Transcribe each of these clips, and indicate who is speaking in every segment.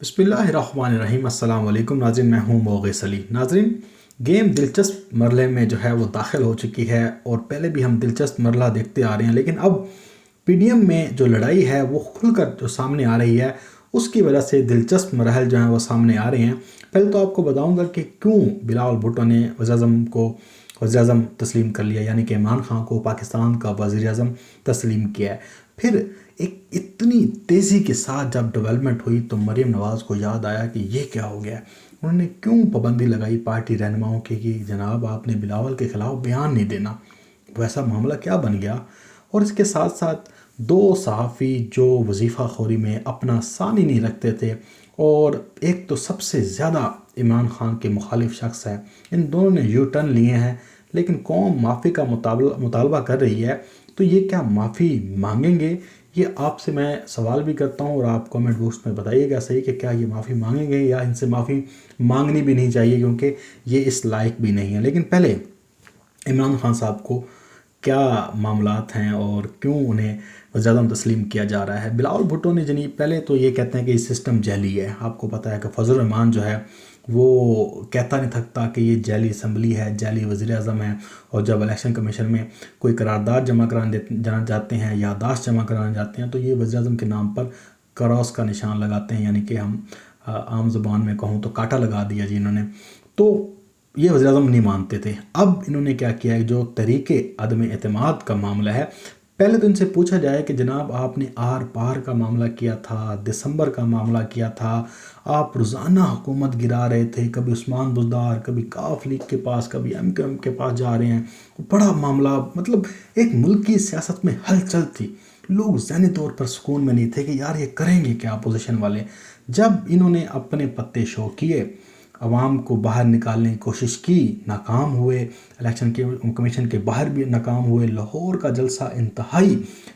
Speaker 1: بسم اللہ الرحمن الرحیم۔ السلام علیکم ناظرین، میں ہوں موغیث علی۔ ناظرین، گیم دلچسپ مرحلے میں جو ہے وہ داخل ہو چکی ہے، اور پہلے بھی ہم دلچسپ مرحلہ دیکھتے آ رہے ہیں، لیکن اب پی ڈی ایم میں جو لڑائی ہے وہ کھل کر جو سامنے آ رہی ہے، اس کی وجہ سے دلچسپ مراحل جو ہیں وہ سامنے آ رہے ہیں۔ پہلے تو آپ کو بتاؤں گا کہ کیوں بلاول بھٹو نے وزیر اعظم تسلیم کر لیا، یعنی کہ عمران خان کو پاکستان کا وزیر اعظم تسلیم کیا ہے۔ پھر ایک اتنی تیزی کے ساتھ جب ڈیولپمنٹ ہوئی تو مریم نواز کو یاد آیا کہ یہ کیا ہو گیا ہے۔ انہوں نے کیوں پابندی لگائی پارٹی رہنماؤں کی کہ جناب آپ نے بلاول کے خلاف بیان نہیں دینا، ویسا معاملہ کیا بن گیا۔ اور اس کے ساتھ ساتھ دو صحافی جو وظیفہ خوری میں اپنا ثانی نہیں رکھتے تھے، اور ایک تو سب سے زیادہ عمران خان کے مخالف شخص ہے، ان دونوں نے یو ٹرن لیے ہیں، لیکن قوم معافی کا مطالبہ کر رہی ہے، تو یہ کیا معافی مانگیں گے؟ یہ آپ سے میں سوال بھی کرتا ہوں، اور آپ کامنٹ باکس میں بتائیے گا صحیح کہ کیا یہ معافی مانگیں گے، یا ان سے معافی مانگنی بھی نہیں چاہیے کیونکہ یہ اس لائق بھی نہیں ہے۔ لیکن پہلے عمران خان صاحب کو کیا معاملات ہیں اور کیوں انہیں وزیر اعظم تسلیم کیا جا رہا ہے؟ بلاول بھٹو نے پہلے تو یہ کہتے ہیں کہ یہ سسٹم جعلی ہے۔ آپ کو پتہ ہے کہ فضل الرحمان جو ہے وہ کہتا نہیں تھکتا کہ یہ جعلی اسمبلی ہے، جعلی وزیر اعظم ہے، اور جب الیکشن کمیشن میں کوئی قرارداد جمع کرانے جاتے ہیں، یادداشت جمع کرانے جاتے ہیں، تو یہ وزیر اعظم کے نام پر کراس کا نشان لگاتے ہیں، یعنی کہ ہم عام زبان میں کہوں تو کاٹا لگا دیا جی انہوں نے۔ تو یہ وزیر اعظم نہیں مانتے تھے۔ اب انہوں نے کیا کیا ہے، جو طریقے عدم اعتماد کا معاملہ ہے، پہلے تو ان سے پوچھا جائے کہ جناب آپ نے آر پار کا معاملہ کیا تھا، دسمبر کا معاملہ کیا تھا، آپ روزانہ حکومت گرا رہے تھے، کبھی عثمان بزدار، کبھی کاف لیگ کے پاس، کبھی ایم کیو ایم کے پاس جا رہے ہیں، بڑا معاملہ، مطلب ایک ملک کی سیاست میں ہلچل تھی، لوگ ذہنی طور پر سکون میں نہیں تھے کہ یار یہ کریں گے کیا اپوزیشن والے۔ جب انہوں نے اپنے پتے شو کیے، عوام کو باہر نکالنے کی کوشش کی، ناکام ہوئے، الیکشن کے کمیشن کے باہر بھی ناکام ہوئے، لاہور کا جلسہ انتہائی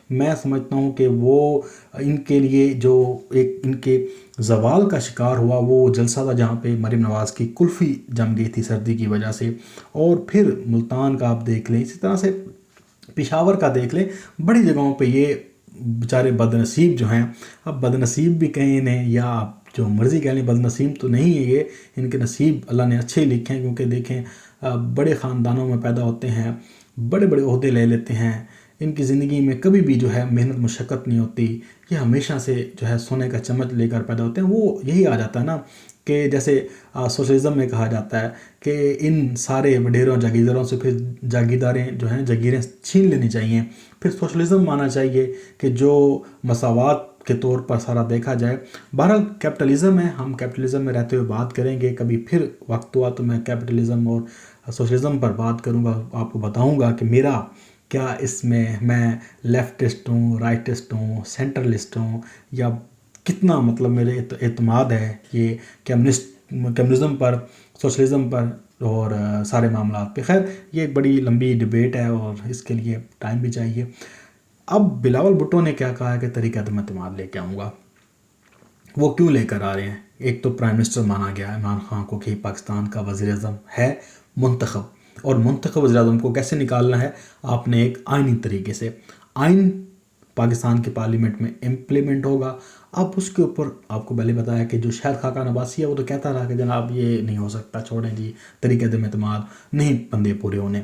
Speaker 1: میں سمجھتا ہوں کہ وہ ان کے لیے جو ایک ان کے زوال کا شکار ہوا وہ جلسہ تھا جہاں پہ مریم نواز کی کلفی جم گئی تھی سردی کی وجہ سے۔ اور پھر ملتان کا آپ دیکھ لیں، اسی طرح سے پشاور کا دیکھ لیں، بڑی جگہوں پہ یہ بیچارے بد نصیب جو ہیں، اب بد نصیب بھی کہیں انہیں، یا آپ جو مرضی کہہ لیں، بد نصیب تو نہیں ہے یہ، ان کے نصیب اللہ نے اچھے لکھے ہیں، کیونکہ دیکھیں بڑے خاندانوں میں پیدا ہوتے ہیں، بڑے بڑے عہدے لے لیتے ہیں، ان کی زندگی میں کبھی بھی جو ہے محنت مشقت نہیں ہوتی، یہ ہمیشہ سے جو ہے سونے کا چمچ لے کر پیدا ہوتے ہیں۔ وہ یہی آ جاتا ہے نا کہ جیسے سوشلزم میں کہا جاتا ہے کہ ان سارے وڈیروں جاگیرداروں سے پھر جاگیرداریں جو ہیں جاگیریں چھین لینی چاہیے، پھر سوشلزم مانا چاہیے کہ جو مساوات کے طور پر سارا دیکھا جائے۔ بہرحال کیپٹلزم ہے، ہم کیپٹلزم میں رہتے ہوئے بات کریں گے، کبھی پھر وقت ہوا تو میں کیپٹلزم اور سوشلزم پر بات کروں گا، آپ کو بتاؤں گا کہ میرا کیا اس میں لیفٹسٹ ہوں، رائٹسٹ ہوں، سینٹرلسٹ ہوں، یا کتنا مطلب میرے اعتماد ہے یہ کمیونزم پر، سوشلزم پر اور سارے معاملات پہ۔ خیر یہ ایک بڑی لمبی ڈیبیٹ ہے اور اس کے لیے ٹائم بھی چاہیے۔ اب بلاول بھٹو نے کیا کہا ہے کہ طریقہ عدم اعتماد لے کے آؤں گا، وہ کیوں لے کر آ رہے ہیں؟ ایک تو پرائم منسٹر مانا گیا عمران خان کو کہ پاکستان کا وزیر اعظم ہے منتخب، اور منتخب وزیر اعظم کو کیسے نکالنا ہے؟ آپ نے ایک آئینی طریقے سے، آئین پاکستان کے پارلیمنٹ میں امپلیمنٹ ہوگا۔ اب اس کے اوپر آپ کو پہلے بتایا کہ جو شاہد خاقان عباسی ہے وہ تو کہتا رہا کہ جناب یہ نہیں ہو سکتا، چھوڑیں جی، طریقہ عدم اعتماد نہیں بندے پورے ہونے۔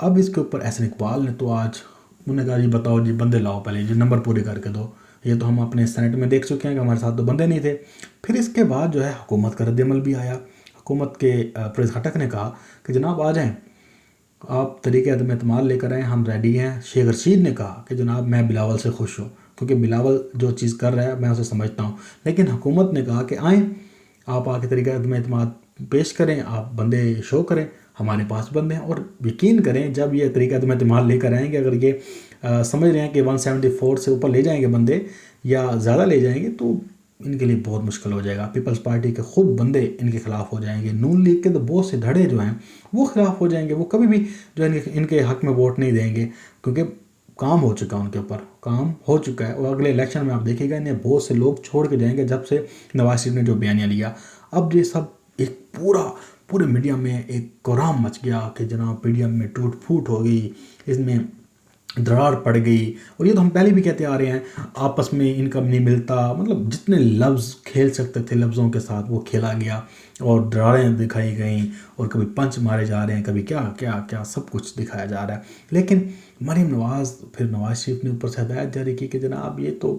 Speaker 1: اب اس کے اوپر احسن اقبال نے تو آج انہوں نے کہا جی بتاؤ جی بندے لاؤ، پہلے جی نمبر پورے کر کے دو، یہ تو ہم اپنے سینٹ میں دیکھ چکے ہیں کہ ہمارے ساتھ تو بندے نہیں تھے۔ پھر اس کے بعد جو ہے حکومت کا رد عمل بھی آیا، حکومت کے پریس خٹک نے کہا کہ جناب آ جائیں، آپ طریقہ عدم اعتماد لے کر آئیں، ہم ریڈی ہیں۔ شیخ رشید نے کہا کہ جناب میں بلاول سے خوش ہوں، کیونکہ بلاول جو چیز کر رہا ہے میں اسے سمجھتا ہوں، لیکن حکومت نے کہا کہ آئیں، آپ آ کے طریقہ عدم اعتماد پیش کریں، آپ بندے شو کریں، ہمارے پاس بندے ہیں۔ اور یقین کریں جب یہ طریقہ عدم اعتماد لے کر آئیں گے، اگر یہ سمجھ رہے ہیں کہ 174 سے اوپر لے جائیں گے بندے یا زیادہ لے جائیں گے، تو ان کے لیے بہت مشکل ہو جائے گا۔ پیپلز پارٹی کے خود بندے ان کے خلاف ہو جائیں گے، نون لیگ کے تو بہت سے دھڑے جو ہیں وہ خلاف ہو جائیں گے، وہ کبھی بھی جو ان کے حق میں ووٹ نہیں دیں گے، کیونکہ کام ہو چکا ان کے اوپر، کام ہو چکا ہے۔ اور اگلے الیکشن میں آپ دیکھیں گا انہیں بہت سے لوگ چھوڑ کے جائیں گے جب سے نواز شریف نے جو بیانیہ لیا۔ اب یہ سب ایک پورے میڈیا میں ایک کورام مچ گیا کہ جناب پی ڈی ایم میں ٹوٹ پھوٹ ہو گئی، اس میں दरार पड़ गई। और ये तो हम पहले भी कहते आ रहे हैं, आपस में इनकम नहीं मिलता, मतलब जितने लफ्ज़ खेल सकते थे लफ्ज़ों के साथ वो खेला गया और दरारें दिखाई गई और कभी पंच मारे जा रहे हैं, कभी क्या क्या क्या सब कुछ दिखाया जा रहा है। लेकिन मरीम नवाज़, फिर नवाज़ शरीफ ने ऊपर से हदायत जारी की कि जनाब ये तो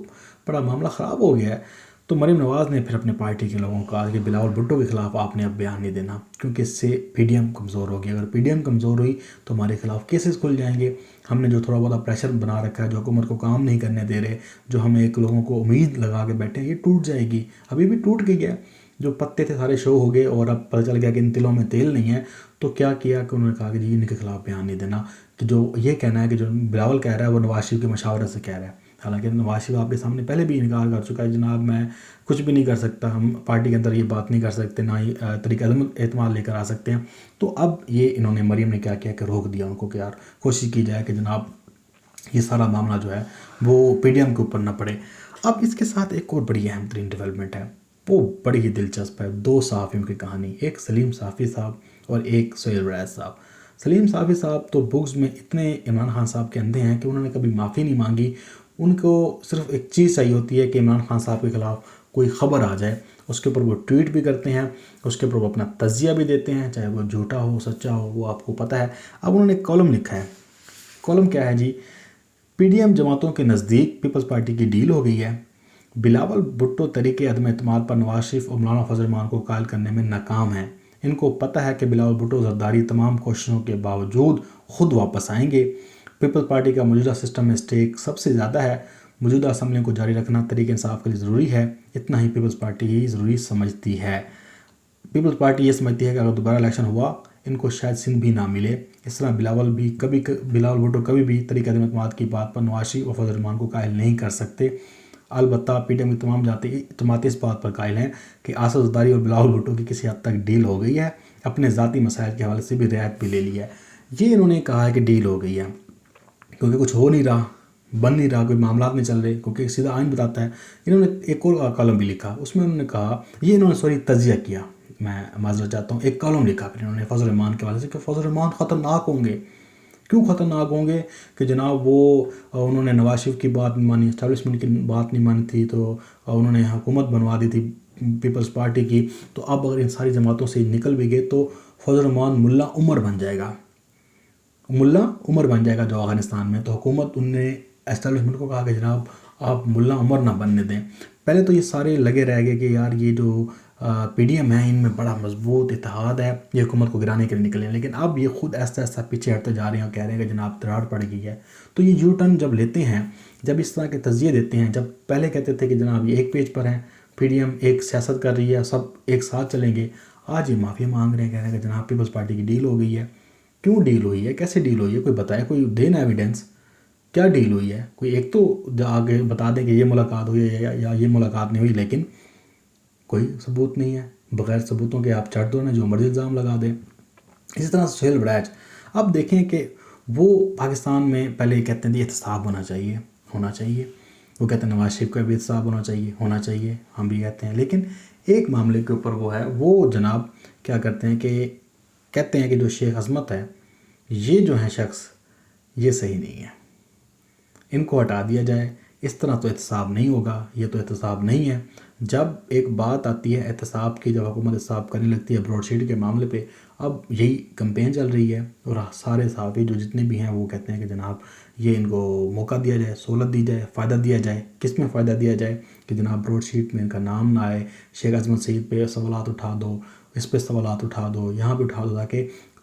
Speaker 1: बड़ा मामला ख़राब हो गया है। तो मरीम नवाज़ ने फिर अपने पार्टी के लोगों को कहा कि बिलावल भुट्टो के ख़िलाफ़ आपने अब बयान नहीं देना, क्योंकि इससे पीडीएम कमज़ोर होगी। अगर पीडीएम कमज़ोर हुई तो हमारे खिलाफ़ केसेस खुल जाएंगे। हमने जो थोड़ा बहुत प्रेशर बना रखा है, जो हुकूमत को काम नहीं करने दे रहे, जो हम एक लोगों को उम्मीद लगा के बैठे हैं, ये टूट जाएगी। अभी भी टूट के गया, जो पत्ते थे सारे शो हो गए और अब पता चल गया कि इन तिलों में तेल नहीं है। तो क्या किया कि उन्होंने कहा कि जी इनके खिलाफ़ बयान नहीं देना, कि जो ये कहना है कि जो बिलावल कह रहा है वो नवाज शरीफ के मशावरे से कह रहा है। हालांकि नवाज शरीफ आपके सामने पहले भी इनकार कर चुका है, जनाब मैं कुछ भी नहीं कर सकता, हम पार्टी के अंदर ये बात नहीं कर सकते, ना ही तरीक़े एतमाद लेकर आ सकते हैं। तो अब ये इन्होंने, मरीम ने क्या किया कि रोक दिया उनको कि यार कोशिश की जाए कि जनाब ये सारा मामला जो है वो पीडीएम के ऊपर ना पड़े। अब इसके साथ एक और बड़ी अहम तरीन डेवलपमेंट है, वो बड़ी ही दिलचस्प है। दो सहाफ़ियों की कहानी, एक सलीम साफ़ी साहब और एक सोहेल वरैद साहब। सलीम साफ़ी साहब तो बुक्स में इतने इमरान खान साहब के अंधे हैं कि उन्होंने कभी माफ़ी नहीं मांगी। उनको सिर्फ एक चीज़ चाहिए होती है कि इमरान खान साहब के ख़िलाफ़ कोई ख़बर आ जाए, उसके ऊपर वो ट्वीट भी करते हैं, उसके ऊपर वो अपना तज़िया भी देते हैं, चाहे वो झूठा हो सच्चा हो वो आपको पता है। अब उन्होंने एक कॉलम लिखा है। कॉलम क्या है जी, पीडीएम जमातों के नज़दीक पीपल्स पार्टी की डील हो गई है। बिलावल भुट्टो तरीके अदम एतमाद पर नवाज शरीफ और मौलाना फजल रहमान को कायल करने में नाकाम हैं। इनको पता है कि बिलावल भुट्टो जरदारी तमाम कोशिशों के बावजूद खुद वापस आएंगे। पीपल्स पार्टी का मौजूदा सिस्टम में स्टेक सबसे ज़्यादा है। मौजूदा असम्बलियों को जारी रखना तरीके इंसाफ के लिए ज़रूरी है। इतना ही पीपल्स पार्टी ही ज़रूरी समझती है। पीपल्स पार्टी ये समझती है कि अगर दोबारा इलेक्शन हुआ इनको शायद सिंध भी ना मिले। इस तरह बिलावल भुट्टो कभी भी तरीक़े अदम एतमाद की बात पर नवाज शरीफ और फजल रहमान को कायल नहीं कर सकते। अलबत्ता पीडीएम की तमाम जमातें इस बात पर कायल हैं कि आसद जरदारी और बिलावल भुट्टो की किसी हद तक डील हो गई है। अपने ज़ाती मसाइल के हवाले से भी रियायत भी ले ली है। ये इन्होंने कहा है कि डील हो गई है, क्योंकि कुछ हो नहीं रहा, बन नहीं रहा, कोई मामला नहीं चल रहे, क्योंकि सीधा आइन बताता है। इन्होंने एक और कॉलम भी लिखा, उसमें उन्होंने कहा, ये इन्होंने तजिया किया, मैं माजरत चाहता हूँ, एक कॉलम लिखा फिर इन्होंने फजल रहमान के हवाले से कि फजल रहमान ख़तरनाक होंगे। क्यों ख़तरनाक होंगे कि जनाब वो उन्होंने नवाज शरीफ की बात नहीं मानी, इस्टेब्लिशमेंट की बात नहीं मानी थी, तो उन्होंने हुकूमत बनवा दी थी पीपल्स पार्टी की। तो अब अगर इन सारी जमातों से निकल भी गए तो फजल रहमान मुल्ला उमर बन जाएगा, जो अफ़गानिस्तान में। तो हुकूमत उनने एस्टेब्लिशमेंट को कहा कि जनाब आप मुल्ला उमर ना बनने दें। पहले तो ये सारे लगे रह गए कि यार ये जो पीडीएम है इनमें बड़ा मजबूत इत्तेहाद है, ये हुकूमत को गिराने के लिए निकले, लेकिन अब ये खुद ऐसा ऐसा पीछे हटते जा रहे हैं और कह रहे हैं कि जनाब दरार पड़ गई है। तो ये यू टर्न जब लेते हैं, जब इस तरह के तज़िये देते हैं, जब पहले कहते थे कि जनाब ये एक पेज पर हैं, पीडीएम एक सियासत कर रही है, सब एक साथ चलेंगे, आज ये माफ़ी मांग रहे हैं, कह रहे हैं कि जनाब पीपल्स पार्टी की डील हो गई है। क्यों डील हुई है, कैसे डील हुई है, कोई बताए, कोई देना एविडेंस, क्या डील हुई है। कोई एक तो आगे बता दें कि ये मुलाकात हुई है या ये मुलाकात नहीं हुई, लेकिन कोई सबूत नहीं है। बग़ैर सबूतों के आप चढ़ दो ना, जो मर्जी इल्ज़ाम लगा दें। इसी तरह सोहेल वरैद, अब देखें कि वो पाकिस्तान में पहले कहते हैं एहतसाब होना चाहिए, वो कहते हैं नवाज शरीफ का भी एहतसाब होना चाहिए, हम भी कहते हैं। लेकिन एक मामले के ऊपर वो जनाब क्या करते हैं कि कहते हैं कि जो शेख अज़मत है, ये जो है शख्स, ये सही नहीं है, इनको हटा दिया जाए। इस तरह तो एहतसाब नहीं होगा, ये तो एहतसाब नहीं है। जब एक बात आती है एहतसाब की, जब हुकूमत एहतसाब करने लगती है ब्रॉडशीट के मामले पे, अब यही कैंपेन चल रही है और सारे सहाफ़ी जो जितने भी हैं वो कहते हैं कि जनाब ये इनको मौका दिया जाए, सहूलत दी जाए, फ़ायदा दिया जाए। किस में फ़ायदा दिया जाए कि जनाब ब्रॉडशीट में इनका नाम ना आए, शेख अज़मत सईद पे सवालात उठा दो, इस पर सवालात उठा दो, यहाँ पर उठा दो,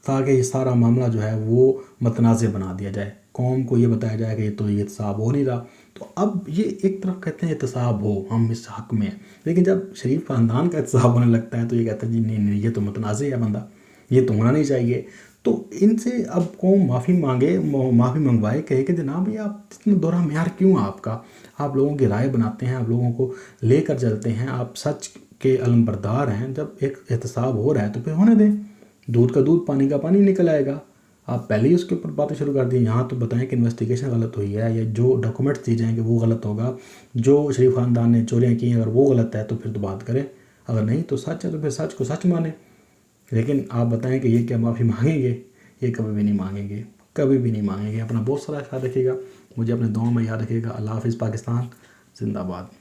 Speaker 1: ताकि ये सारा मामला जो है वो मतनाज़ बना दिया जाए। कौम को ये बताया जाए कि तो ये एहतसाब हो नहीं रहा। तो अब ये एक तरफ कहते हैं एहतसाब हो, हम इस हक़ में हैं, लेकिन जब शरीफ ख़ानदान का एहतसाब होने लगता है तो ये कहते हैं जी नहीं, ये तो मुतनाज़ है बंदा, ये तो होना नहीं चाहिए। तो इनसे अब कौम माफ़ी मंगवाए, कहे कि जनाब ये आप इतना दोहरा म्यार क्यों आपका, आप लोगों की राय बनाते हैं, आप लोगों को लेकर चलते हैं, आप सच के अलमबरदार हैं। जब एक एहतसाब हो रहा है तो फिर होने दें, दूध का दूध पानी का पानी निकल आएगा। आप पहले ही उसके ऊपर बातें शुरू कर दी। यहाँ तो बताएं कि इन्वेस्टिगेशन गलत हुई है, या जो डॉक्यूमेंट्स दिए जाएंगे वो गलत होगा, जो शरीफ ख़ानदान ने चोरियाँ की हैं अगर वो गलत है तो फिर तो बात करें, अगर नहीं तो सच है तो फिर सच को सच माने। लेकिन आप बताएं कि ये क्या माफ़ी मांगेंगे, ये कभी भी नहीं मांगेंगे। کبھی بھی نہیں مانگیں گے۔ اپنا بہت سارا خیال رکھیے گا، مجھے اپنے دعاؤں میں یاد رکھیے گا۔ اللہ حافظ۔ پاکستان زندہ باد۔